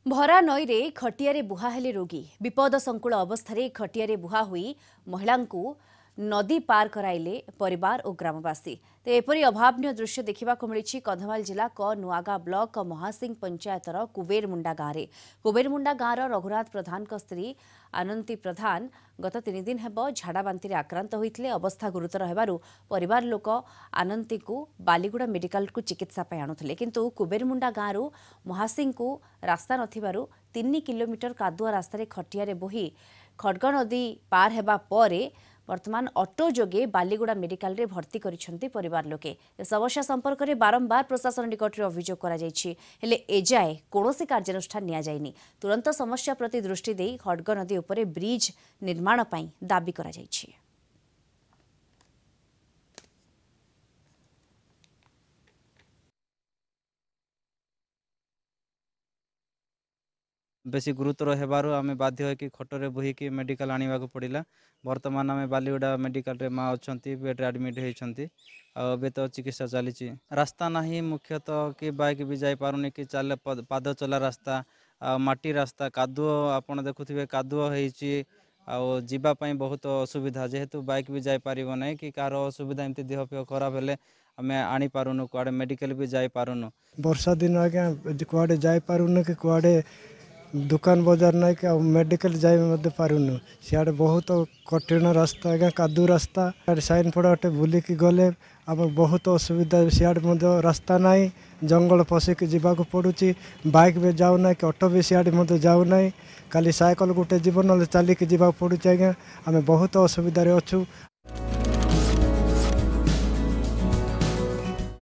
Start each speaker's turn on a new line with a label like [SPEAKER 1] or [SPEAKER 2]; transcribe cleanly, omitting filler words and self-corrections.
[SPEAKER 1] भरा नई रे खटियारे बुहा हेले रोगी विपद संकुल अवस्था खटियारे बुहा हुई महिला नदी पार कराइले परिवार और ग्रामवासी तो एपरी अभावन दृश्य देखा मिली कंधमाल जिला क नुआगा ब्लॉक महासिंह पंचायतर कुबेरमुंडा गाँव में कुबेरमुंडा गाँव रघुनाथ प्रधान स्त्री आनंती प्रधान गत 3 दिन हेब झाड़ा बांति आक्रांत होते अवस्था गुरुतर होबारु परिवार लोक आनंती को बालीगुड़ा मेडिकल को चिकित्सा आणुले किंतु कुबेरमुंडा गाँव महासिंह को रास्ता नथिबारु 3 किलोमीटर कादुआ रास्तार खटियारे बोही खड्ग नदी पार हेबा परे वर्तमान ऑटो जोगे बालीगुड़ा मेडिकल रे भर्ती करिसेंती परिवार लोके समस्या संपर्क में बारंबार प्रशासन निकट में अभियोग करा जायछि हेले एजाए कौनसी कार्यानुष्ठान निया जायनि तुरंत समस्या प्रति दृष्टि देई खड्ग नदी उपरे ब्रिज निर्माण पई दाबी करा जायछि।
[SPEAKER 2] बेसी गुरुतर हेबारु आमे बाध्य होइकि खटरे बोहिकी मेडिकल आनिबा को पड़िला। वर्तमान आमे बालीगुड़ा मेडिकल रे माँ अछंती बेड एडमिट होइछंती आ बे तो चिकित्सा चलीछि। रास्ता नाही मुख्यतः कि बाइक भी जाई पारुनी कि चले पाद चला रास्ता माटी रास्ता कादुओ आपण देखुथिबे कादुओ हेइछि आ जीवा पई बहुत असुविधा जेहेतु बाइक भी जाई पारिबो नै कि कार असुविधा एमती देह पे खराब हेले आमे आनी पारुनु कुआडे मेडिकल भी जाई पारुनु।
[SPEAKER 3] वर्षा दिन आज्ञा कुआडे जाई पारुनु कि कुआडे दुकान बजार ना कि मेडिकल जाए पारुनु सियाड़े बहुत कठिन रास्ता आज्ञा कादू रास्ता साइन पड़ाटे बुलिकी गले आम बहुत असुविधा सियाड़े रास्ता ना जंगल पशिकी जावाक पड़ुची बाइक भी जाऊना कि ऑटो भी सियाड़े जाऊना खाली साइकल गोटे जीवन ना चलिकी जावाक पड़ुची आज्ञा आम बहुत असुविधा अच्छू।